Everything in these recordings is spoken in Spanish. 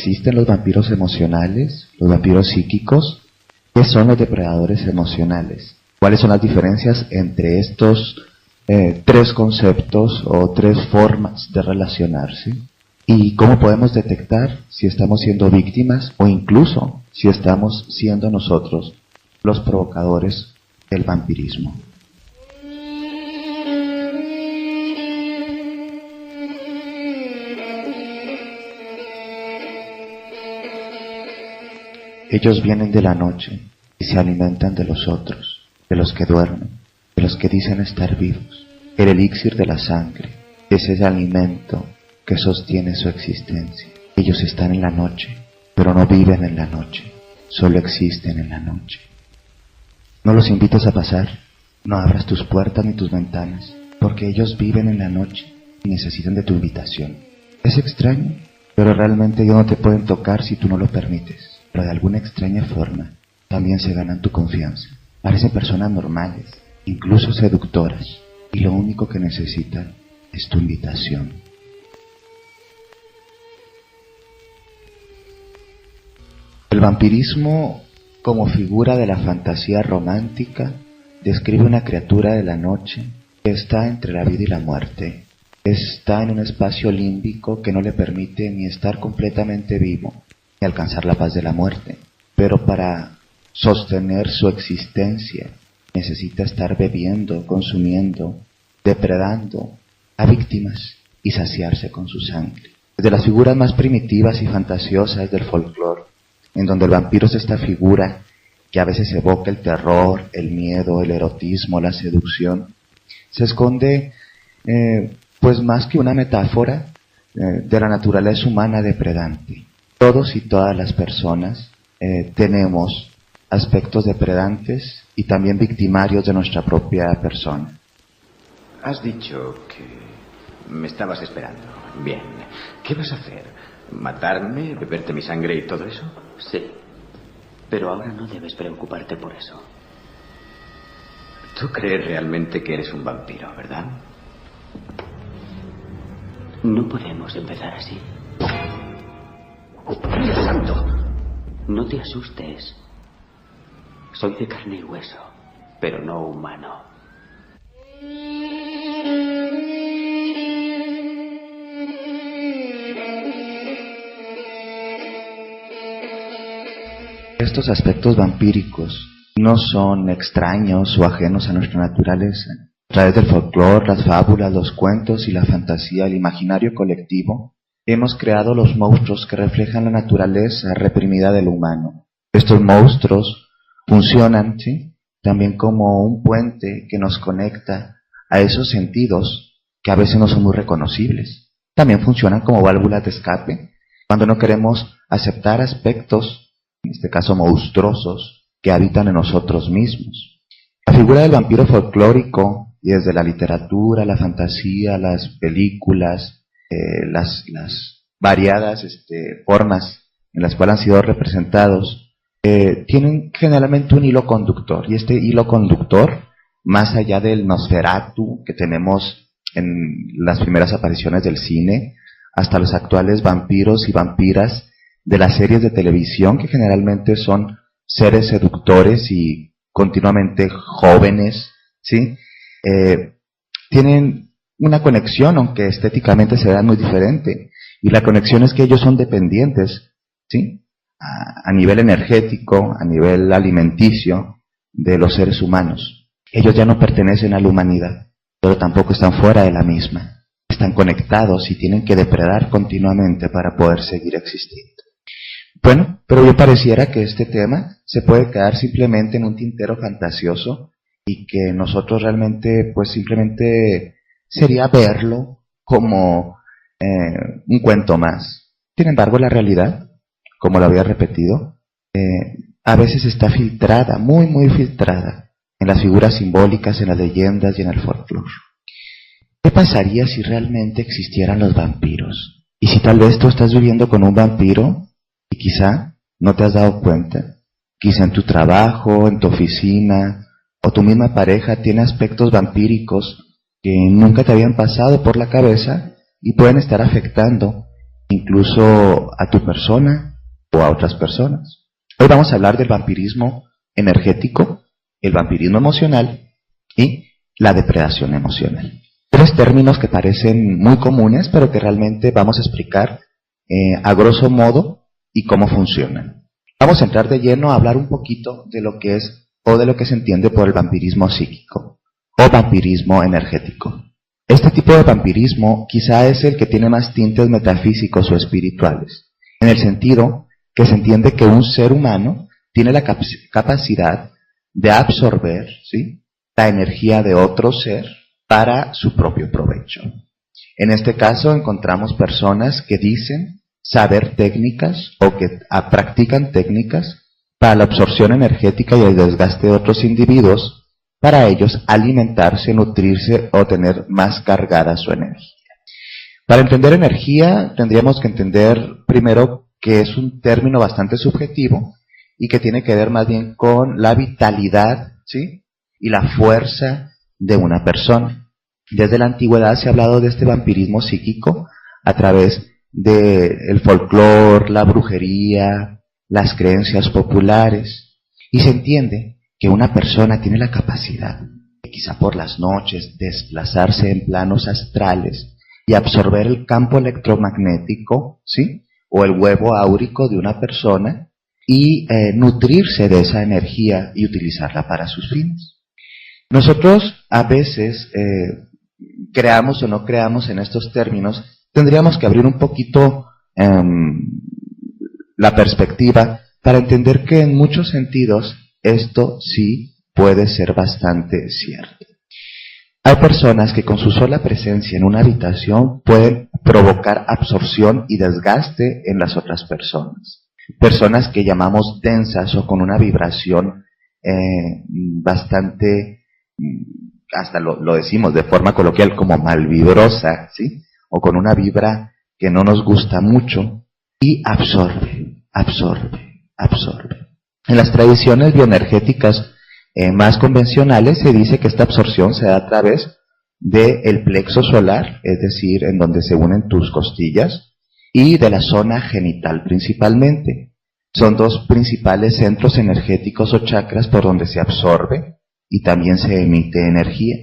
existen los vampiros emocionales, los vampiros psíquicos. ¿Qué son los depredadores emocionales? ¿Cuáles son las diferencias entre estos tres conceptos o tres formas de relacionarse? ¿Y cómo podemos detectar si estamos siendo víctimas o incluso si estamos siendo nosotros los provocadores del vampirismo? Ellos vienen de la noche y se alimentan de los otros, de los que duermen, de los que dicen estar vivos. El elixir de la sangre es ese alimento que sostiene su existencia. Ellos están en la noche, pero no viven en la noche, solo existen en la noche. No los invites a pasar, no abras tus puertas ni tus ventanas, porque ellos viven en la noche y necesitan de tu invitación. Es extraño, pero realmente ellos no te pueden tocar si tú no lo permites. Pero de alguna extraña forma también se ganan tu confianza. Parecen personas normales, incluso seductoras, y lo único que necesitan es tu invitación. El vampirismo, como figura de la fantasía romántica, describe una criatura de la noche que está entre la vida y la muerte. Está en un espacio límbico que no le permite ni estar completamente vivo, ni alcanzar la paz de la muerte, pero para sostener su existencia necesita estar bebiendo, consumiendo, depredando a víctimas y saciarse con su sangre. Desde las figuras más primitivas y fantasiosas del folclore, en donde el vampiro es esta figura que a veces evoca el terror, el miedo, el erotismo, la seducción, se esconde pues más que una metáfora de la naturaleza humana depredante. Todos y todas las personas tenemos aspectos depredantes y también victimarios de nuestra propia persona. Has dicho que me estabas esperando. Bien. ¿Qué vas a hacer? ¿Matarme? ¿Beberte mi sangre y todo eso? Sí. Pero ahora no debes preocuparte por eso. Tú crees realmente que eres un vampiro, ¿verdad? No podemos empezar así. ¡Dios santo! No te asustes. Soy de carne y hueso, pero no humano. Estos aspectos vampíricos no son extraños o ajenos a nuestra naturaleza. A través del folclore, las fábulas, los cuentos y la fantasía, el imaginario colectivo, hemos creado los monstruos que reflejan la naturaleza reprimida del humano. Estos monstruos funcionan, ¿sí?, también como un puente que nos conecta a esos sentidos que a veces no son muy reconocibles. También funcionan como válvulas de escape cuando no queremos aceptar aspectos, en este caso monstruosos, que habitan en nosotros mismos. La figura del vampiro folclórico, y desde la literatura, la fantasía, las películas, las variadas formas en las cuales han sido representados, tienen generalmente un hilo conductor, y este hilo conductor, más allá del Nosferatu que tenemos en las primeras apariciones del cine, hasta los actuales vampiros y vampiras de las series de televisión, que generalmente son seres seductores y continuamente jóvenes, ¿sí? Tienen una conexión, aunque estéticamente se vean muy diferente, y la conexión es que ellos son dependientes, ¿sí?, a nivel energético, a nivel alimenticio, de los seres humanos. Ellos ya no pertenecen a la humanidad, pero tampoco están fuera de la misma. Están conectados y tienen que depredar continuamente para poder seguir existiendo. Bueno, pero yo pareciera que este tema se puede quedar simplemente en un tintero fantasioso y que nosotros realmente, pues simplemente sería verlo como un cuento más. Sin embargo, la realidad, como lo había repetido, a veces está filtrada, muy muy filtrada, en las figuras simbólicas, en las leyendas y en el folclore. ¿Qué pasaría si realmente existieran los vampiros? Y si tal vez tú estás viviendo con un vampiro y quizá no te has dado cuenta, quizá en tu trabajo, en tu oficina, o tu misma pareja tiene aspectos vampíricos que nunca te habían pasado por la cabeza y pueden estar afectando incluso a tu persona o a otras personas. Hoy vamos a hablar del vampirismo energético, el vampirismo emocional y la depredación emocional. Tres términos que parecen muy comunes, pero que realmente vamos a explicar a grosso modo y cómo funcionan. Vamos a entrar de lleno a hablar un poquito de lo que es o de lo que se entiende por el vampirismo psíquico o vampirismo energético. Este tipo de vampirismo quizá es el que tiene más tintes metafísicos o espirituales, en el sentido que se entiende que un ser humano tiene la capacidad de absorber, ¿sí?, la energía de otro ser para su propio provecho. En este caso encontramos personas que dicen saber técnicas o que practican técnicas para la absorción energética y el desgaste de otros individuos, para ellos alimentarse, nutrirse o tener más cargada su energía. Para entender energía tendríamos que entender primero que es un término bastante subjetivo y que tiene que ver más bien con la vitalidad, ¿sí?, y la fuerza de una persona. Desde la antigüedad se ha hablado de este vampirismo psíquico a través del folclore, la brujería, las creencias populares, y se entiende que una persona tiene la capacidad de, quizá por las noches, desplazarse en planos astrales y absorber el campo electromagnético, ¿sí?, o el huevo áurico de una persona y nutrirse de esa energía y utilizarla para sus fines. Nosotros a veces, creamos o no creamos en estos términos, tendríamos que abrir un poquito la perspectiva para entender que en muchos sentidos esto sí puede ser bastante cierto. Hay personas que con su sola presencia en una habitación pueden provocar absorción y desgaste en las otras personas. Personas que llamamos densas o con una vibración bastante, hasta lo decimos de forma coloquial como malvibrosa, ¿sí?, o con una vibra que no nos gusta mucho, y absorbe. En las tradiciones bioenergéticas más convencionales se dice que esta absorción se da a través del plexo solar, es decir, en donde se unen tus costillas, y de la zona genital principalmente. Son dos principales centros energéticos o chakras por donde se absorbe y también se emite energía.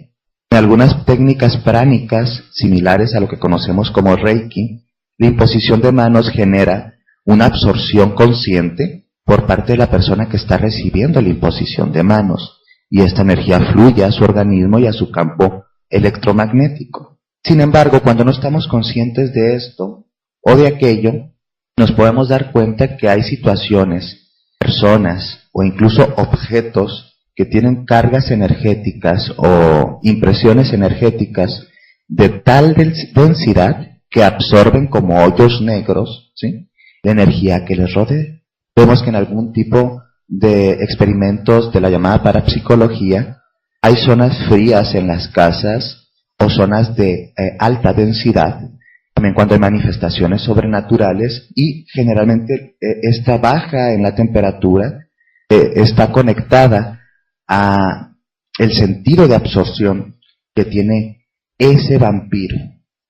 En algunas técnicas pránicas similares a lo que conocemos como Reiki, la imposición de manos genera una absorción consciente por parte de la persona que está recibiendo la imposición de manos, y esta energía fluye a su organismo y a su campo electromagnético. Sin embargo, cuando no estamos conscientes de esto o de aquello, nos podemos dar cuenta que hay situaciones, personas o incluso objetos que tienen cargas energéticas o impresiones energéticas de tal densidad que absorben como hoyos negros, ¿sí?, la energía que les rodea. Vemos que en algún tipo de experimentos de la llamada parapsicología hay zonas frías en las casas o zonas de alta densidad, también cuando hay manifestaciones sobrenaturales, y generalmente esta baja en la temperatura está conectada a el sentido de absorción que tiene ese vampiro,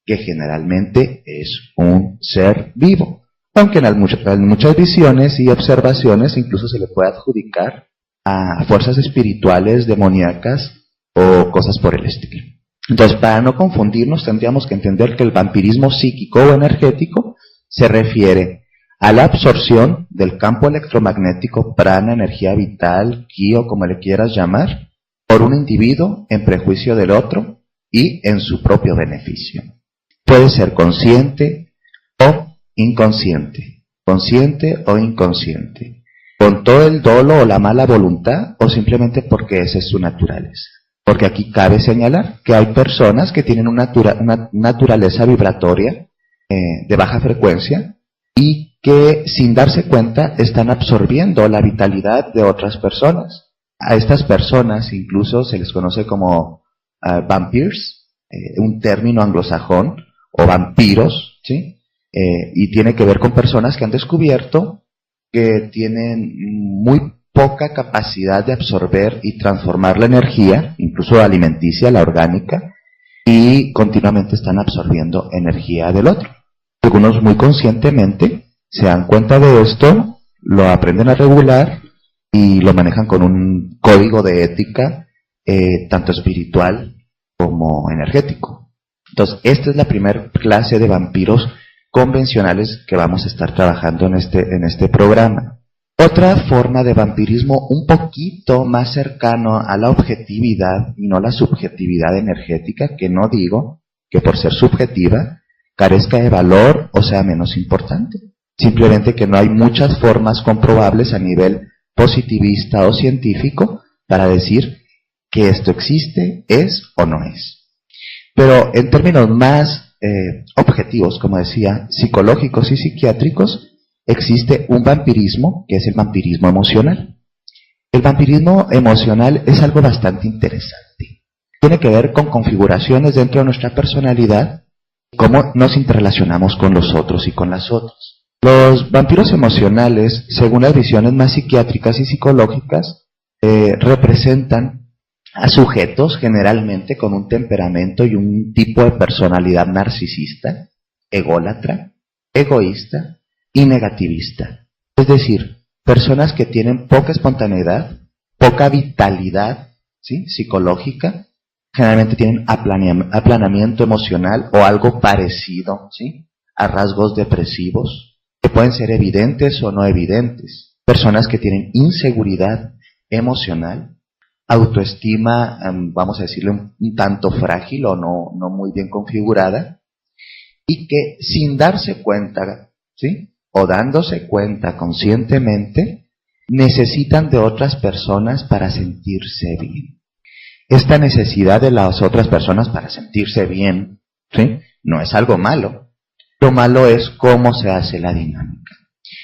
que generalmente es un ser vivo, aunque en muchas visiones y observaciones incluso se le puede adjudicar a fuerzas espirituales, demoníacas o cosas por el estilo. Entonces, para no confundirnos, tendríamos que entender que el vampirismo psíquico o energético se refiere a la absorción del campo electromagnético, prana, energía vital, ki o como le quieras llamar, por un individuo en prejuicio del otro y en su propio beneficio. Puede ser consciente o inconsciente, consciente o inconsciente, con todo el dolo o la mala voluntad o simplemente porque esa es su naturaleza. Porque aquí cabe señalar que hay personas que tienen una naturaleza vibratoria de baja frecuencia y que sin darse cuenta están absorbiendo la vitalidad de otras personas. A estas personas incluso se les conoce como vampires, un término anglosajón, o vampiros, ¿sí? Y tiene que ver con personas que han descubierto que tienen muy poca capacidad de absorber y transformar la energía, incluso alimenticia, la orgánica, y continuamente están absorbiendo energía del otro. Algunos muy conscientemente se dan cuenta de esto, lo aprenden a regular y lo manejan con un código de ética tanto espiritual como energético. Entonces, esta es la primera clase de vampiros convencionales que vamos a estar trabajando en este programa. Otra forma de vampirismo un poquito más cercano a la objetividad y no la subjetividad energética, que no digo que por ser subjetiva carezca de valor o sea menos importante. Simplemente que no hay muchas formas comprobables a nivel positivista o científico para decir que esto existe, es o no es. Pero en términos más objetivos, como decía, psicológicos y psiquiátricos, existe un vampirismo que es el vampirismo emocional. El vampirismo emocional es algo bastante interesante. Tiene que ver con configuraciones dentro de nuestra personalidad, cómo nos interrelacionamos con los otros y con las otras. Los vampiros emocionales, según las visiones más psiquiátricas y psicológicas, representan a sujetos generalmente con un temperamento y un tipo de personalidad narcisista, ególatra, egoísta y negativista. Es decir, personas que tienen poca espontaneidad, poca vitalidad, ¿sí?, psicológica, generalmente tienen aplanamiento emocional o algo parecido, ¿sí?, a rasgos depresivos, que pueden ser evidentes o no evidentes. Personas que tienen inseguridad emocional, autoestima, vamos a decirle un tanto frágil o no muy bien configurada, y que sin darse cuenta, ¿sí?, o dándose cuenta conscientemente, necesitan de otras personas para sentirse bien. Esta necesidad de las otras personas para sentirse bien, ¿sí?, no es algo malo. Lo malo es cómo se hace la dinámica.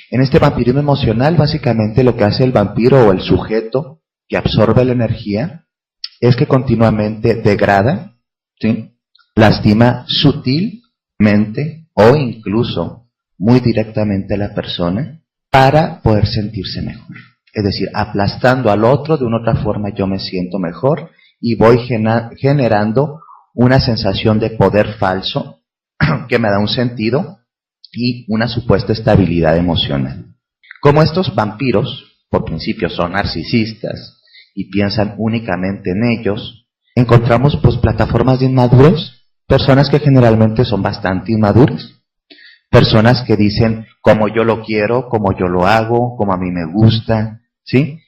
En este vampirismo emocional, básicamente lo que hace el vampiro o el sujeto que absorbe la energía es que continuamente degrada, ¿sí?, lastima sutilmente o incluso muy directamente a la persona para poder sentirse mejor. Es decir, aplastando al otro, de una otra forma yo me siento mejor y voy generando una sensación de poder falso que me da un sentido y una supuesta estabilidad emocional. Como estos vampiros, por principio, son narcisistas y piensan únicamente en ellos, encontramos pues plataformas de inmadurez, personas que generalmente son bastante inmaduras, personas que dicen como yo lo quiero, como yo lo hago, como a mí me gusta, ¿sí?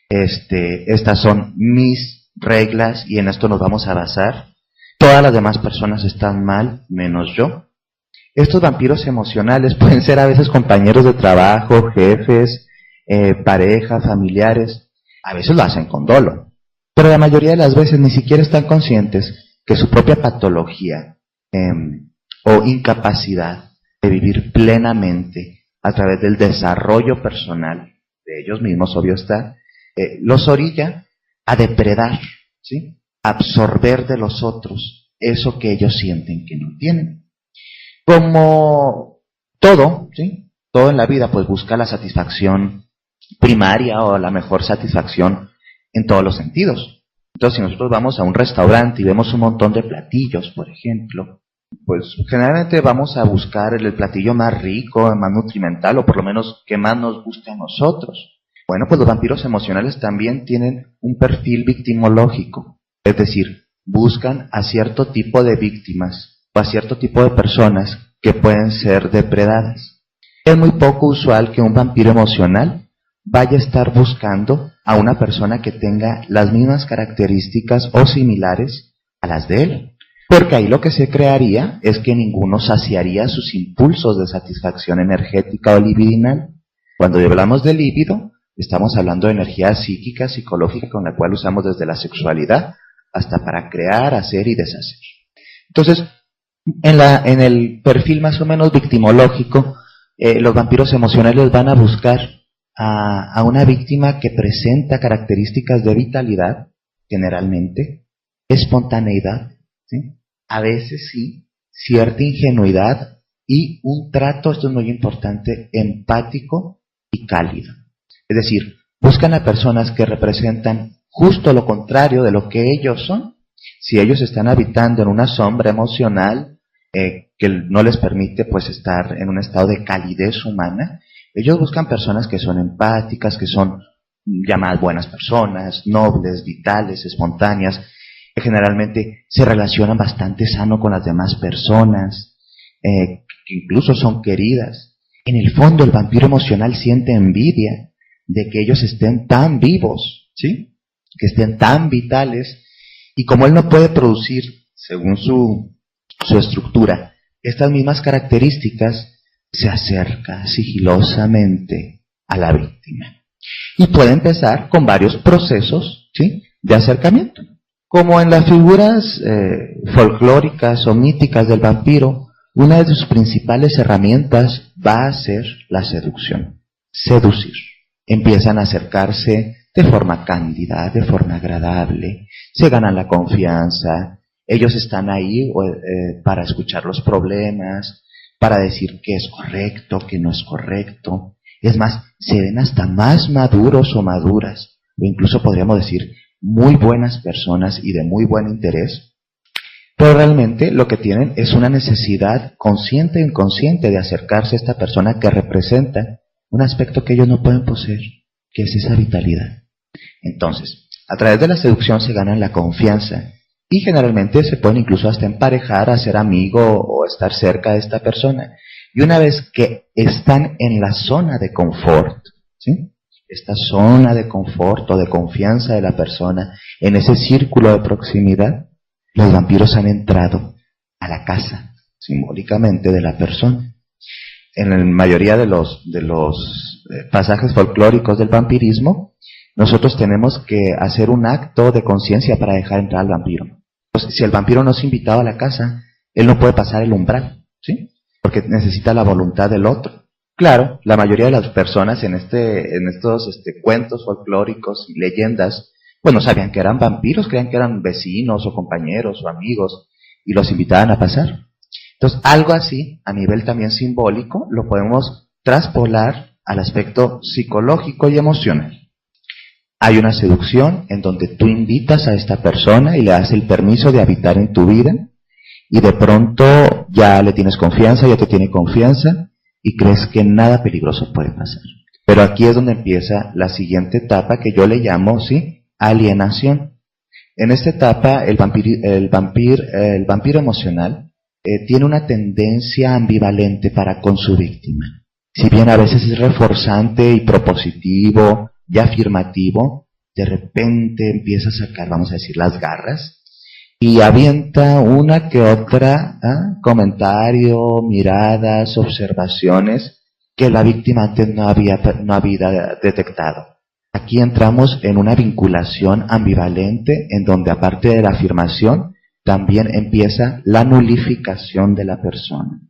Estas son mis reglas y en esto nos vamos a basar. Todas las demás personas están mal, menos yo. Estos vampiros emocionales pueden ser a veces compañeros de trabajo, jefes, pareja, familiares. A veces lo hacen con dolo, pero la mayoría de las veces ni siquiera están conscientes que su propia patología o incapacidad de vivir plenamente a través del desarrollo personal de ellos mismos, obvio está, los orilla a depredar, ¿sí?, absorber de los otros eso que ellos sienten que no tienen. Como todo, ¿sí?, todo en la vida pues busca la satisfacción primaria o la mejor satisfacción en todos los sentidos. Entonces, si nosotros vamos a un restaurante y vemos un montón de platillos, por ejemplo, pues generalmente vamos a buscar el platillo más rico, más nutrimental, o por lo menos que más nos guste a nosotros. Bueno, pues los vampiros emocionales también tienen un perfil victimológico, es decir, buscan a cierto tipo de víctimas o a cierto tipo de personas que pueden ser depredadas. Es muy poco usual que un vampiro emocional vaya a estar buscando a una persona que tenga las mismas características o similares a las de él. Porque ahí lo que se crearía es que ninguno saciaría sus impulsos de satisfacción energética o libidinal. Cuando hablamos de líbido, estamos hablando de energía psíquica, psicológica, con la cual usamos desde la sexualidad hasta para crear, hacer y deshacer. Entonces, en el perfil más o menos victimológico, los vampiros emocionales van a buscar a una víctima que presenta características de vitalidad, generalmente, espontaneidad, ¿sí?, a veces sí, cierta ingenuidad y un trato, esto es muy importante, empático y cálido. Es decir, buscan a personas que representan justo lo contrario de lo que ellos son. Si ellos están habitando en una sombra emocional, que no les permite pues estar en un estado de calidez humana. Ellos buscan personas que son empáticas, que son llamadas buenas personas, nobles, vitales, espontáneas, que generalmente se relacionan bastante sano con las demás personas, que incluso son queridas. En el fondo el vampiro emocional siente envidia de que ellos estén tan vivos, ¿sí? Que estén tan vitales, y como él no puede producir, según su estructura, estas mismas características, se acerca sigilosamente a la víctima. Y puede empezar con varios procesos, ¿sí?, de acercamiento. Como en las figuras folclóricas o míticas del vampiro, una de sus principales herramientas va a ser la seducción. Seducir. Empiezan a acercarse de forma cándida, de forma agradable, se ganan la confianza, ellos están ahí para escuchar los problemas, para decir qué es correcto, qué no es correcto. Es más, se ven hasta más maduros o maduras, o incluso podríamos decir muy buenas personas y de muy buen interés, pero realmente lo que tienen es una necesidad consciente e inconsciente de acercarse a esta persona que representa un aspecto que ellos no pueden poseer, que es esa vitalidad. Entonces, a través de la seducción se ganan la confianza y generalmente se pueden incluso hasta emparejar, hacer amigo o estar cerca de esta persona. Y una vez que están en la zona de confort, ¿sí?, esta zona de confort o de confianza de la persona, en ese círculo de proximidad, los vampiros han entrado a la casa, simbólicamente, de la persona. En la mayoría de los pasajes folclóricos del vampirismo, nosotros tenemos que hacer un acto de conciencia para dejar entrar al vampiro. Entonces, si el vampiro no es invitado a la casa, él no puede pasar el umbral, ¿sí?, porque necesita la voluntad del otro. Claro, la mayoría de las personas en estos cuentos folclóricos y leyendas, pues no sabían que eran vampiros, creían que eran vecinos o compañeros o amigos, y los invitaban a pasar. Entonces, algo así, a nivel también simbólico, lo podemos traspolar al aspecto psicológico y emocional. Hay una seducción en donde tú invitas a esta persona y le das el permiso de habitar en tu vida, y de pronto ya le tienes confianza, ya te tiene confianza, y crees que nada peligroso puede pasar. Pero aquí es donde empieza la siguiente etapa que yo le llamo, ¿sí?, alienación. En esta etapa, el vampiro emocional tiene una tendencia ambivalente para con su víctima. Si bien a veces es reforzante y propositivo y afirmativo, de repente empieza a sacar, vamos a decir, las garras y avienta una que otra comentario, miradas, observaciones que la víctima antes no había detectado. Aquí entramos en una vinculación ambivalente en donde, aparte de la afirmación, también empieza la nulificación de la persona.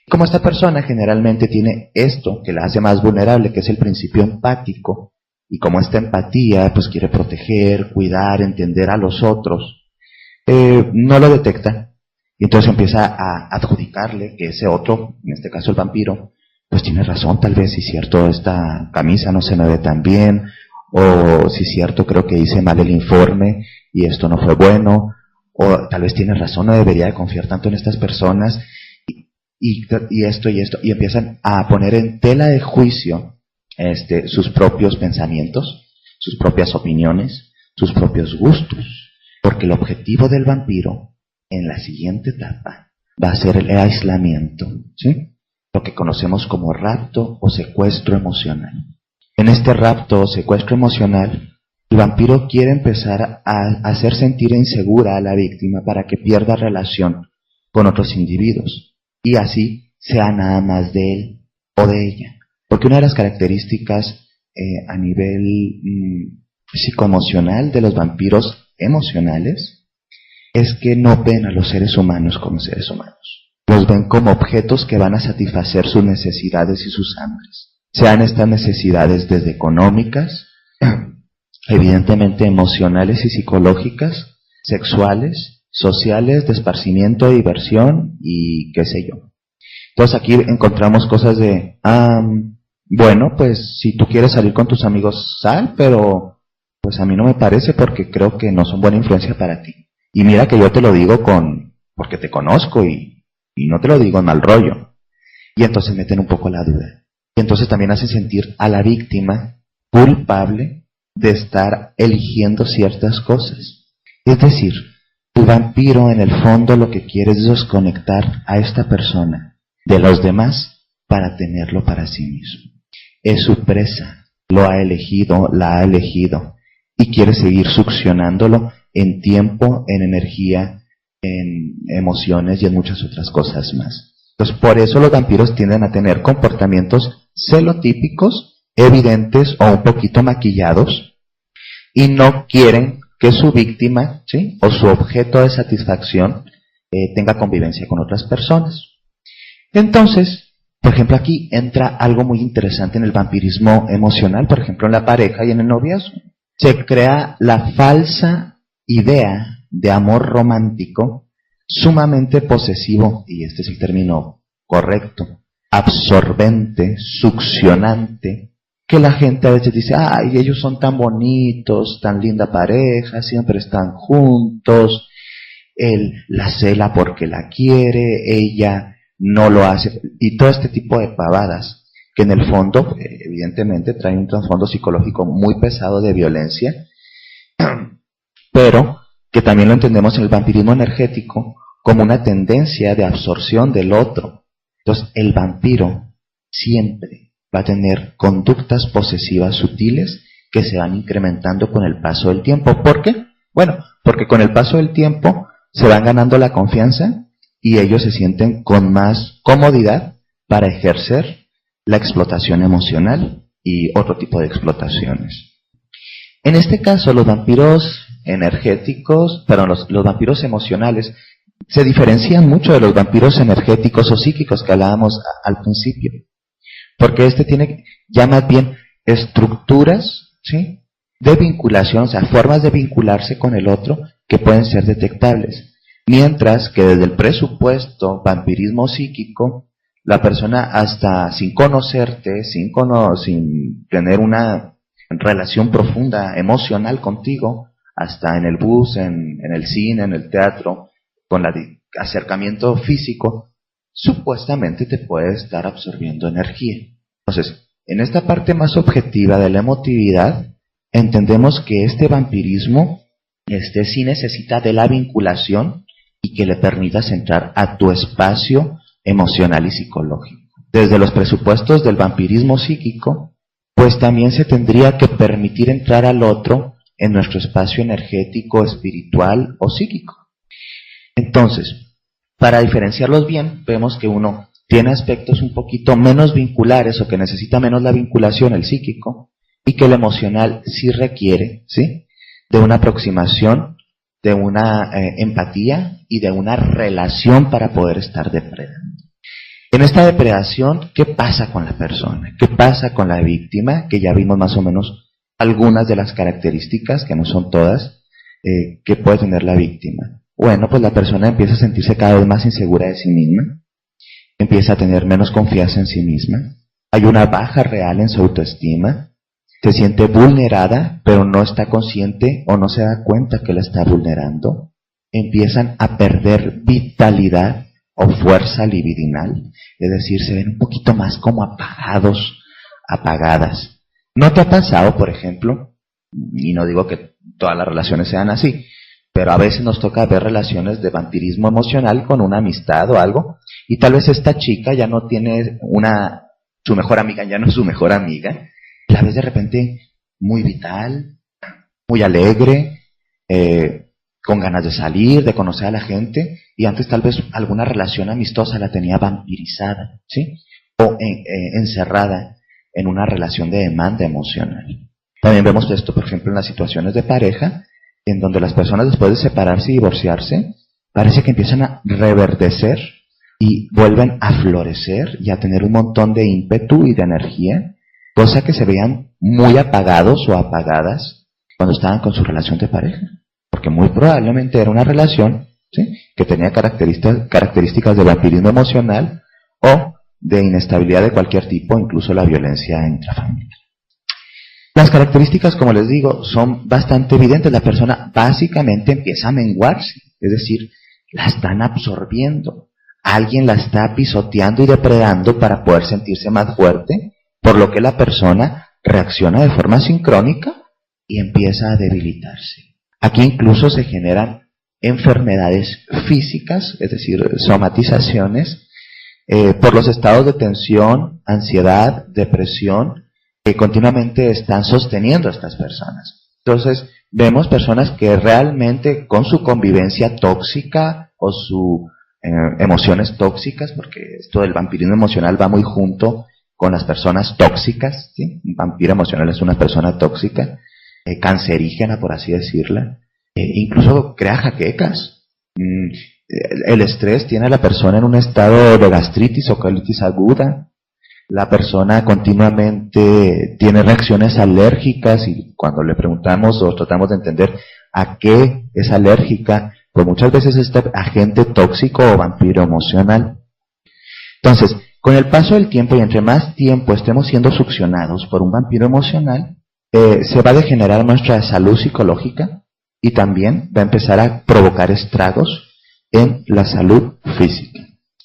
Como esta persona generalmente tiene esto que la hace más vulnerable, que es el principio empático, y como esta empatía pues quiere proteger, cuidar, entender a los otros, no lo detecta, y entonces empieza a adjudicarle que ese otro, en este caso el vampiro, pues tiene razón, tal vez, si es cierto, esta camisa no se me ve tan bien, o si es cierto, creo que hice mal el informe y esto no fue bueno, o tal vez tiene razón, no debería de confiar tanto en estas personas, y esto, y empiezan a poner en tela de juicio sus propios pensamientos, sus propias opiniones, sus propios gustos, porque el objetivo del vampiro en la siguiente etapa va a ser el aislamiento, ¿sí?, lo que conocemos como rapto o secuestro emocional. En este rapto o secuestro emocional, el vampiro quiere empezar a hacer sentir insegura a la víctima para que pierda relación con otros individuos y así sea nada más de él o de ella. Porque una de las características a nivel psicoemocional de los vampiros emocionales es que no ven a los seres humanos como seres humanos. Los ven como objetos que van a satisfacer sus necesidades y sus hambres. Sean estas necesidades desde económicas, evidentemente emocionales y psicológicas, sexuales, sociales, de esparcimiento, de diversión y qué sé yo. Entonces aquí encontramos cosas de, bueno, pues si tú quieres salir con tus amigos, sal, pero pues a mí no me parece porque creo que no son buena influencia para ti. Y mira que yo te lo digo porque te conozco y Y no te lo digo en mal rollo. Y entonces meten un poco la duda. Y entonces también hacen sentir a la víctima culpable de estar eligiendo ciertas cosas. Es decir, el vampiro en el fondo lo que quiere es desconectar a esta persona de los demás para tenerlo para sí mismo. Es su presa, lo ha elegido, la ha elegido y quiere seguir succionándolo en tiempo, en energía, en emociones y en muchas otras cosas más. Entonces, por eso los vampiros tienden a tener comportamientos celotípicos, evidentes o un poquito maquillados, y no quieren que su víctima, ¿sí?, o su objeto de satisfacción tenga convivencia con otras personas. Entonces, por ejemplo, aquí entra algo muy interesante en el vampirismo emocional, por ejemplo, en la pareja y en el noviazgo. Se crea la falsa idea de amor romántico sumamente posesivo, y este es el término correcto, absorbente, succionante, que la gente a veces dice, ay, ellos son tan bonitos, tan linda pareja, siempre están juntos, él la cela porque la quiere, ella no lo hace, y todo este tipo de pavadas, que en el fondo, evidentemente, traen un trasfondo psicológico muy pesado de violencia, pero que también lo entendemos en el vampirismo energético como una tendencia de absorción del otro. Entonces, el vampiro siempre va a tener conductas posesivas sutiles que se van incrementando con el paso del tiempo. ¿Por qué? Bueno, porque con el paso del tiempo se van ganando la confianza y ellos se sienten con más comodidad para ejercer la explotación emocional y otro tipo de explotaciones. En este caso, los vampiros energéticos, los vampiros emocionales, se diferencian mucho de los vampiros energéticos o psíquicos que hablábamos al principio. Porque este tiene ya más bien estructuras, ¿sí?, de vinculación, o sea, formas de vincularse con el otro que pueden ser detectables. Mientras que desde el presupuesto vampirismo psíquico, la persona hasta sin conocerte, sin tener una relación profunda, emocional contigo, hasta en el bus, en el cine, en el teatro, con el acercamiento físico, supuestamente te puede estar absorbiendo energía. Entonces, en esta parte más objetiva de la emotividad, entendemos que este vampirismo sí necesita de la vinculación y que le permitas entrar a tu espacio emocional y psicológico. Desde los presupuestos del vampirismo psíquico, pues también se tendría que permitir entrar al otro en nuestro espacio energético, espiritual o psíquico. Entonces, para diferenciarlos bien, vemos que uno tiene aspectos un poquito menos vinculares o que necesita menos la vinculación, el psíquico, y que el emocional sí requiere, ¿sí?, de una aproximación, de una empatía y de una relación para poder estar depredando. En esta depredación, ¿qué pasa con la persona? ¿Qué pasa con la víctima? Que ya vimos más o menos algunas de las características, que no son todas, que puede tener la víctima. Bueno, pues la persona empieza a sentirse cada vez más insegura de sí misma, empieza a tener menos confianza en sí misma, hay una baja real en su autoestima, se siente vulnerada, pero no está consciente o no se da cuenta que la está vulnerando, empiezan a perder vitalidad o fuerza libidinal, es decir, se ven un poquito más como apagados, apagadas. ¿No te ha pasado, por ejemplo, y no digo que todas las relaciones sean así, pero a veces nos toca ver relaciones de vampirismo emocional con una amistad o algo, y tal vez esta chica ya no tiene su mejor amiga, ya no es su mejor amiga, la ves de repente muy vital, muy alegre, con ganas de salir, de conocer a la gente, y antes tal vez alguna relación amistosa la tenía vampirizada, ¿sí?, o encerrada en una relación de demanda emocional. También vemos esto, por ejemplo, en las situaciones de pareja, en donde las personas después de separarse y divorciarse, parece que empiezan a reverdecer y vuelven a florecer y a tener un montón de ímpetu y de energía, cosa que se veían muy apagados o apagadas cuando estaban con su relación de pareja, porque muy probablemente era una relación, ¿sí?, que tenía características de vampirismo emocional o de inestabilidad de cualquier tipo, incluso la violencia intrafamiliar. Las características, como les digo, son bastante evidentes. La persona básicamente empieza a menguarse, es decir, la están absorbiendo. alguien la está pisoteando y depredando para poder sentirse más fuerte, por lo que la persona reacciona de forma sincrónica y empieza a debilitarse. Aquí incluso se generan enfermedades físicas, es decir, somatizaciones, por los estados de tensión, ansiedad, depresión, que continuamente están sosteniendo a estas personas. Entonces, vemos personas que realmente con su convivencia tóxica o sus emociones tóxicas, porque esto del vampirismo emocional va muy junto con las personas tóxicas, ¿sí? Un vampiro emocional es una persona tóxica, cancerígena, por así decirla, incluso crea jaquecas. El estrés tiene a la persona en un estado de gastritis o colitis aguda. La persona continuamente tiene reacciones alérgicas y cuando le preguntamos o tratamos de entender a qué es alérgica, pues muchas veces es este agente tóxico o vampiro emocional. Entonces, con el paso del tiempo y entre más tiempo estemos siendo succionados por un vampiro emocional, se va a degenerar nuestra salud psicológica y también va a empezar a provocar estragos en la salud física.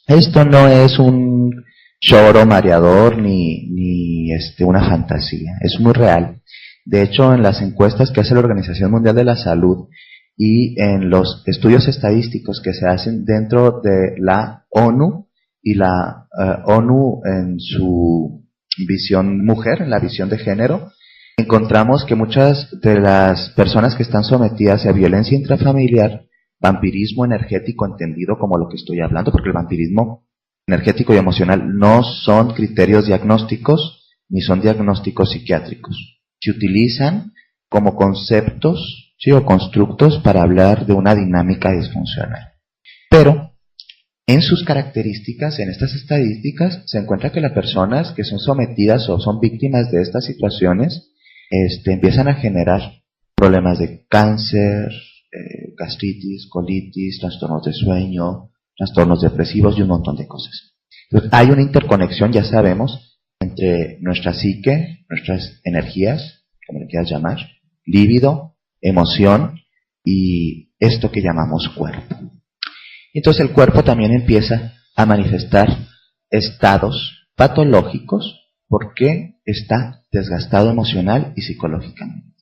Esto no es un choro mareador ni una fantasía, es muy real. De hecho, en las encuestas que hace la Organización Mundial de la Salud y en los estudios estadísticos que se hacen dentro de la ONU y la ONU en su visión mujer, en la visión de género, encontramos que muchas de las personas que están sometidas a violencia intrafamiliar, vampirismo energético entendido como lo que estoy hablando, porque el vampirismo energético y emocional no son criterios diagnósticos ni son diagnósticos psiquiátricos. Se utilizan como conceptos, ¿sí?, o constructos para hablar de una dinámica disfuncional. Pero en sus características, en estas estadísticas, se encuentra que las personas que son sometidas o son víctimas de estas situaciones empiezan a generar problemas de cáncer, gastritis, colitis, trastornos de sueño, trastornos depresivos y un montón de cosas. Entonces, hay una interconexión, ya sabemos, entre nuestra psique, nuestras energías, como le quieras llamar, líbido, emoción y esto que llamamos cuerpo. Entonces el cuerpo también empieza a manifestar estados patológicos porque está desgastado emocional y psicológicamente.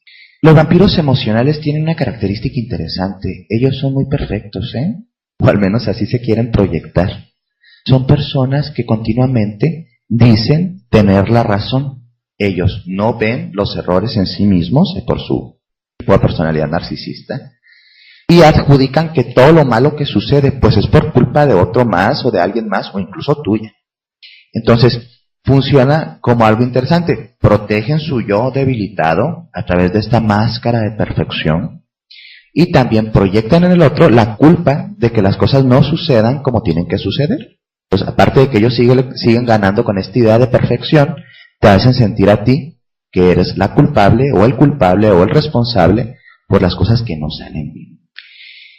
Los vampiros emocionales tienen una característica interesante. Ellos son muy perfectos, o al menos así se quieren proyectar. Son personas que continuamente dicen tener la razón. Ellos no ven los errores en sí mismos por su tipo de personalidad narcisista y adjudican que todo lo malo que sucede pues es por culpa de otro más o de alguien más o incluso tuya. Entonces funciona como algo interesante. Protegen su yo debilitado a través de esta máscara de perfección y también proyectan en el otro la culpa de que las cosas no sucedan como tienen que suceder. Pues aparte de que ellos siguen ganando con esta idea de perfección, te hacen sentir a ti que eres la culpable o el responsable por las cosas que no salen bien.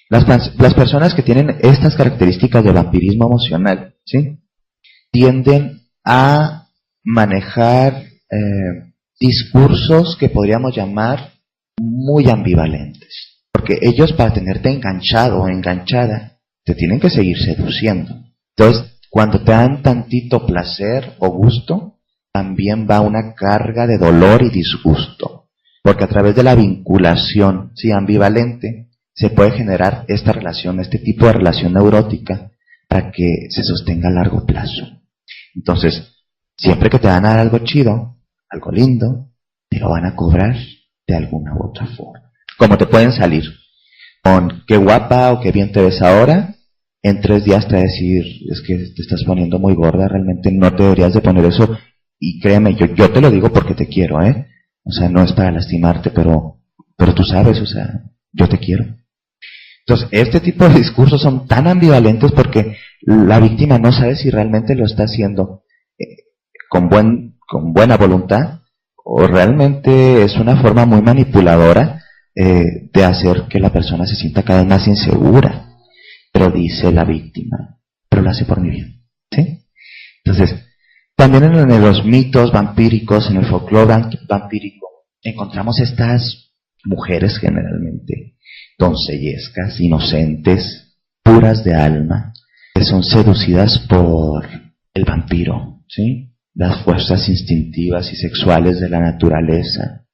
Las personas que tienen estas características de vampirismo emocional, ¿sí?, tienden a manejar discursos que podríamos llamar muy ambivalentes. Porque ellos, para tenerte enganchado o enganchada, te tienen que seguir seduciendo. Entonces, cuando te dan tantito placer o gusto, también va una carga de dolor y disgusto. Porque a través de la vinculación, sí, ambivalente, se puede generar esta relación, este tipo de relación neurótica, para que se sostenga a largo plazo. Entonces, siempre que te van a dar algo chido, algo lindo, te lo van a cobrar de alguna u otra forma. Como te pueden salir con qué guapa o qué bien te ves ahora, en 3 días te va a decir, es que te estás poniendo muy gorda, realmente no te deberías de poner eso, y créeme, yo te lo digo porque te quiero, o sea, no es para lastimarte, pero tú sabes, o sea, yo te quiero. Entonces, este tipo de discursos son tan ambivalentes porque la víctima no sabe si realmente lo está haciendo con buena voluntad o realmente es una forma muy manipuladora de hacer que la persona se sienta cada vez más insegura. Pero dice la víctima, pero lo hace por mi bien, ¿sí? Entonces, también en los mitos vampíricos, en el folclore vampírico, encontramos estas mujeres generalmente doncellescas, inocentes, puras de alma, que son seducidas por el vampiro, ¿sí? Las fuerzas instintivas y sexuales de la naturaleza.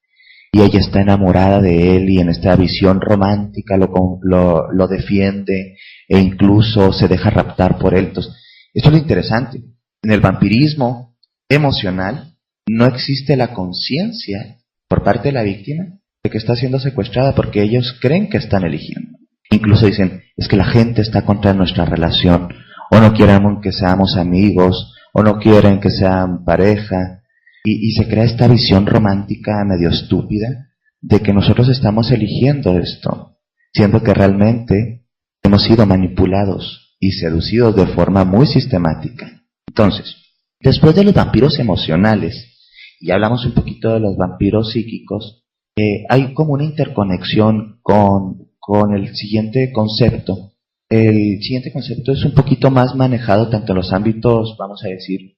Y ella está enamorada de él y en esta visión romántica lo defiende e incluso se deja raptar por él. Entonces, esto es lo interesante. En el vampirismo emocional no existe la conciencia por parte de la víctima de que está siendo secuestrada porque ellos creen que están eligiendo. Incluso dicen, es que la gente está contra nuestra relación, o no quieren que seamos amigos, o no quieren que sean pareja. Y se crea esta visión romántica medio estúpida de que nosotros estamos eligiendo esto, siendo que realmente hemos sido manipulados y seducidos de forma muy sistemática. Entonces, después de los vampiros emocionales, y hablamos un poquito de los vampiros psíquicos, hay como una interconexión con el siguiente concepto. El siguiente concepto es un poquito más manejado tanto en los ámbitos, vamos a decir,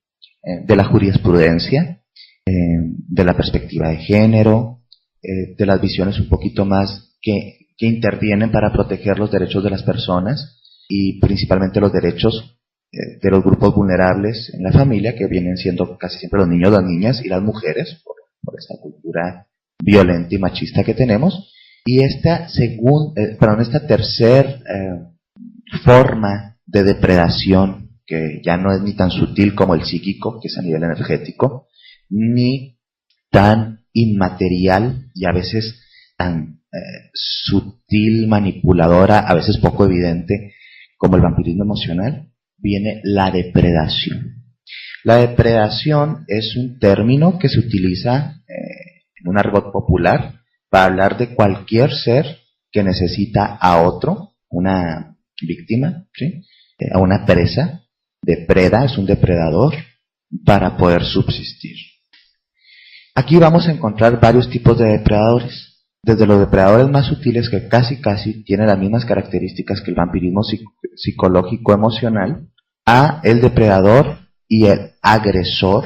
de la jurisprudencia, de la perspectiva de género, de las visiones un poquito más que intervienen para proteger los derechos de las personas y principalmente los derechos de los grupos vulnerables en la familia, que vienen siendo casi siempre los niños, las niñas y las mujeres, por esta cultura violenta y machista que tenemos. Y esta tercer forma de depredación, que ya no es ni tan sutil como el psíquico, que es a nivel energético, ni tan inmaterial y a veces tan sutil, manipuladora, a veces poco evidente como el vampirismo emocional, viene la depredación. La depredación es un término que se utiliza en un argot popular para hablar de cualquier ser que necesita a otro, una víctima, ¿sí? A una presa, depreda, es un depredador, para poder subsistir. Aquí vamos a encontrar varios tipos de depredadores, desde los depredadores más sutiles que casi tienen las mismas características que el vampirismo psicológico emocional, a el depredador y el agresor,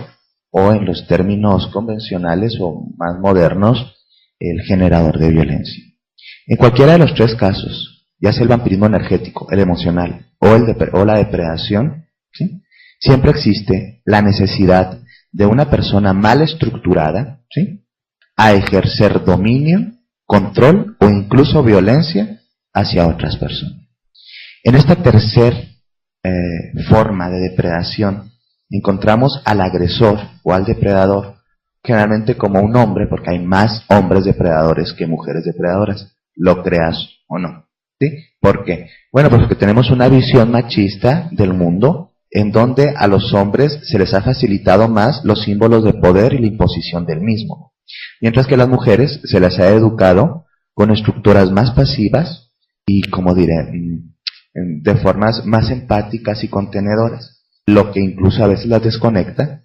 o en los términos convencionales o más modernos, el generador de violencia. En cualquiera de los tres casos, ya sea el vampirismo energético, el emocional o la depredación, ¿sí? Siempre existe la necesidad de una persona mal estructurada, ¿sí?, a ejercer dominio, control o incluso violencia hacia otras personas. En esta tercera forma de depredación encontramos al agresor o al depredador, generalmente como un hombre, porque hay más hombres depredadores que mujeres depredadoras, lo creas o no, ¿sí? ¿Por qué? Bueno, porque tenemos una visión machista del mundo en donde a los hombres se les ha facilitado más los símbolos de poder y la imposición del mismo, mientras que a las mujeres se les ha educado con estructuras más pasivas y, como diré, de formas más empáticas y contenedoras, lo que incluso a veces las desconecta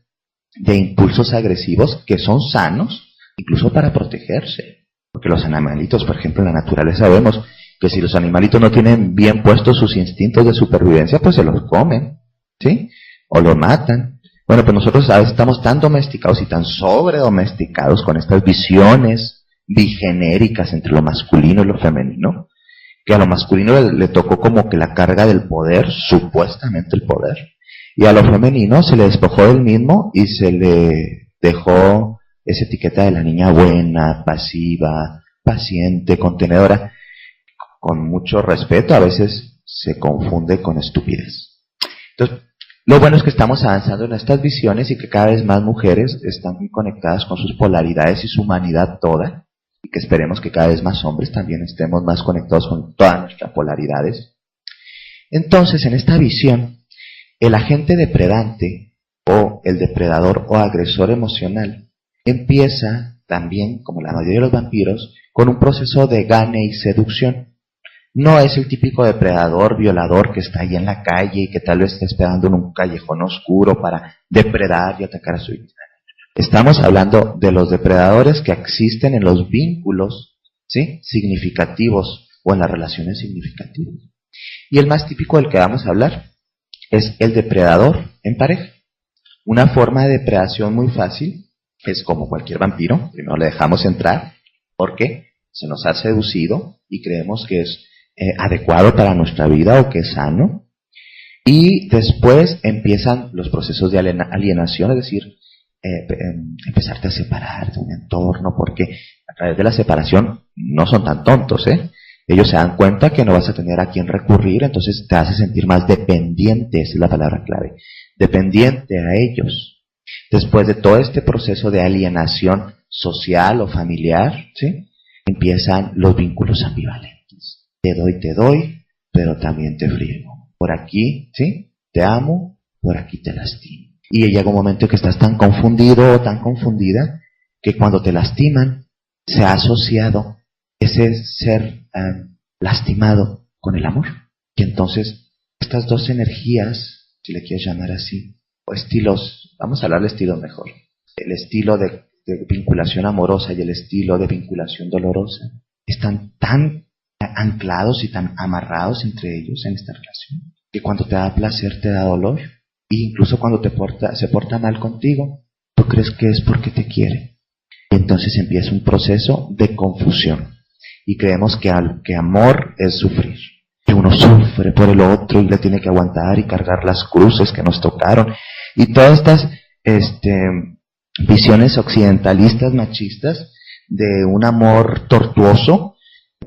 de impulsos agresivos que son sanos, incluso para protegerse. Porque los animalitos, por ejemplo, en la naturaleza vemos que si los animalitos no tienen bien puestos sus instintos de supervivencia, pues se los comen, ¿sí? O los matan. Bueno, pues nosotros a veces estamos tan domesticados y tan sobredomesticados con estas visiones bigenéricas entre lo masculino y lo femenino, que a lo masculino le tocó como que la carga del poder, supuestamente el poder, y a lo femenino se le despojó del mismo y se le dejó esa etiqueta de la niña buena, pasiva, paciente, contenedora. Con mucho respeto, a veces se confunde con estupidez. Entonces, lo bueno es que estamos avanzando en estas visiones y que cada vez más mujeres están muy conectadas con sus polaridades y su humanidad toda, y que esperemos que cada vez más hombres también estemos más conectados con todas nuestras polaridades. Entonces, en esta visión, el agente depredante o el depredador o agresor emocional empieza también, como la mayoría de los vampiros, con un proceso de gane y seducción. No es el típico depredador, violador que está ahí en la calle y que tal vez está esperando en un callejón oscuro para depredar y atacar a su víctima. Estamos hablando de los depredadores que existen en los vínculos, ¿sí?, significativos o en las relaciones significativas. Y el más típico del que vamos a hablar es el depredador en pareja. Una forma de depredación muy fácil es como cualquier vampiro, primero le dejamos entrar porque se nos ha seducido y creemos que es adecuado para nuestra vida o que es sano. Y después empiezan los procesos de alienación, es decir, empezarte a separar de un entorno, porque a través de la separación no son tan tontos, ¿eh? Ellos se dan cuenta que no vas a tener a quién recurrir, entonces te hace sentir más dependiente, esa es la palabra clave, dependiente a ellos. Después de todo este proceso de alienación social o familiar, ¿sí?, empiezan los vínculos ambivalentes. Te doy, pero también te friego. Por aquí, ¿sí?, te amo, por aquí te lastimo. Y llega un momento que estás tan confundido o tan confundida que cuando te lastiman se ha asociado ese ser lastimado con el amor. Y entonces estas dos energías, si le quieres llamar así, o estilos, vamos a hablar del estilo mejor, el estilo de vinculación amorosa y el estilo de vinculación dolorosa, están tan anclados y tan amarrados entre ellos en esta relación, que cuando te da placer te da dolor, e incluso cuando se porta mal contigo, tú crees que es porque te quiere. Y entonces empieza un proceso de confusión, y creemos que amor es sufrir, que uno sufre por el otro y le tiene que aguantar y cargar las cruces que nos tocaron, y todas estas visiones occidentalistas machistas de un amor tortuoso,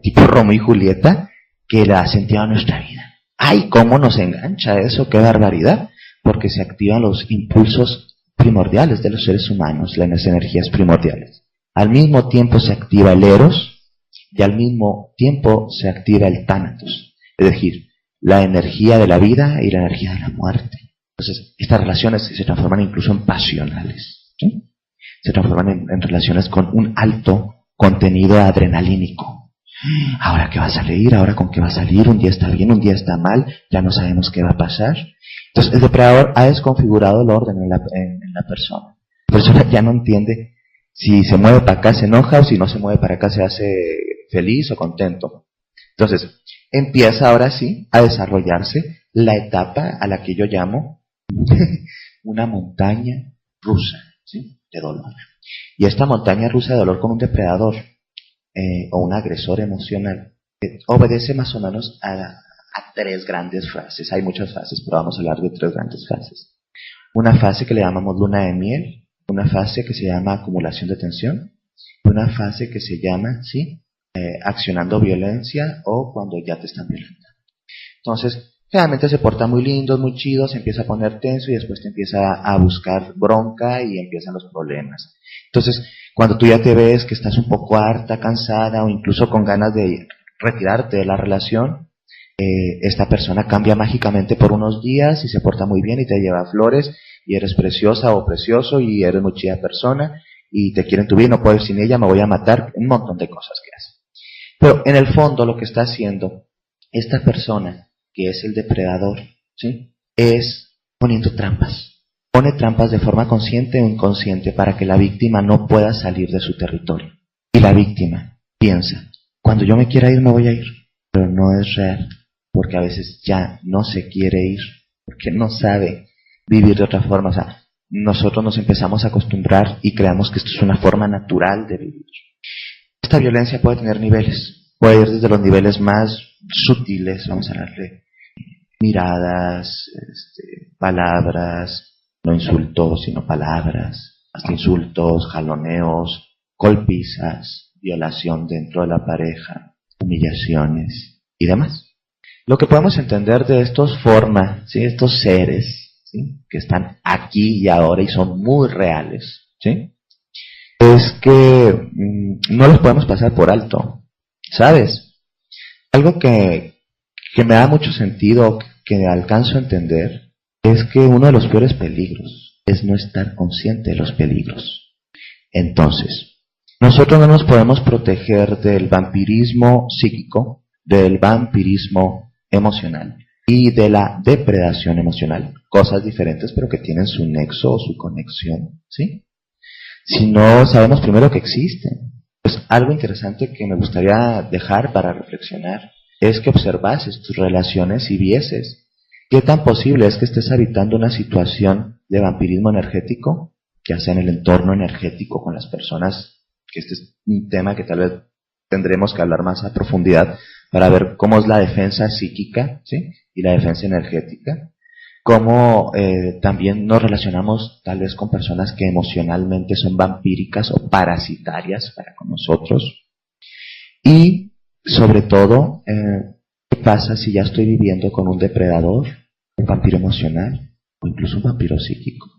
tipo Romeo y Julieta, que le ha sentido a nuestra vida. ¡Ay, cómo nos engancha eso! ¡Qué barbaridad! Porque se activan los impulsos primordiales de los seres humanos, las energías primordiales. Al mismo tiempo se activa el Eros y al mismo tiempo se activa el Tánatos, es decir, la energía de la vida y la energía de la muerte. Entonces, estas relaciones se transforman incluso en pasionales, ¿sí? Se transforman en relaciones con un alto contenido adrenalínico. Ahora qué vas a leer, ahora con qué va a salir, un día está bien, un día está mal, ya no sabemos qué va a pasar. Entonces el depredador ha desconfigurado el orden en la persona. La persona ya no entiende si se mueve para acá se enoja o si no se mueve para acá se hace feliz o contento. Entonces empieza ahora sí a desarrollarse la etapa a la que yo llamo una montaña rusa, ¿sí?, de dolor. Y esta montaña rusa de dolor con un depredador o un agresor emocional obedece más o menos a tres grandes fases. Hay muchas fases, pero vamos a hablar de tres grandes fases. Una fase que le llamamos luna de miel, una fase que se llama acumulación de tensión, y una fase que se llama, ¿sí?, accionando violencia o cuando ya te están violentando. Entonces, generalmente se porta muy lindo, muy chido, se empieza a poner tenso y después te empieza a buscar bronca y empiezan los problemas. Entonces, cuando tú ya te ves que estás un poco harta, cansada o incluso con ganas de retirarte de la relación, esta persona cambia mágicamente por unos días y se porta muy bien y te lleva flores y eres preciosa o precioso y eres muy chida persona y te quiere en tu vida, no puedo ir sin ella, me voy a matar, un montón de cosas que hace. Pero en el fondo lo que está haciendo esta persona, que es el depredador, ¿sí?, es poniendo trampas. Pone trampas de forma consciente o inconsciente para que la víctima no pueda salir de su territorio. Y la víctima piensa, cuando yo me quiera ir me voy a ir, pero no es real, porque a veces ya no se quiere ir, porque no sabe vivir de otra forma. O sea, nosotros nos empezamos a acostumbrar y creamos que esto es una forma natural de vivir. Esta violencia puede tener niveles, puede ir desde los niveles más sutiles, vamos a hablar de miradas, palabras, no insultos, sino palabras, hasta insultos, jaloneos, golpizas, violación dentro de la pareja, humillaciones y demás. Lo que podemos entender de estos formas, ¿sí?, estos seres, ¿sí?, que están aquí y ahora y son muy reales, ¿sí?, es que no los podemos pasar por alto, ¿sabes? Algo que me da mucho sentido, que alcanzo a entender, es que uno de los peores peligros es no estar consciente de los peligros. Entonces, nosotros no nos podemos proteger del vampirismo psíquico, del vampirismo emocional y de la depredación emocional, cosas diferentes pero que tienen su nexo o su conexión, ¿sí?, si no sabemos primero que existen. Pues algo interesante que me gustaría dejar para reflexionar es que observases tus relaciones y vieses qué tan posible es que estés habitando una situación de vampirismo energético, ya sea en el entorno energético con las personas, que este es un tema que tal vez tendremos que hablar más a profundidad para ver cómo es la defensa psíquica, ¿sí?, y la defensa energética. cómo también nos relacionamos tal vez con personas que emocionalmente son vampíricas o parasitarias para con nosotros. Y sobre todo, ¿qué pasa si ya estoy viviendo con un depredador, un vampiro emocional o incluso un vampiro psíquico?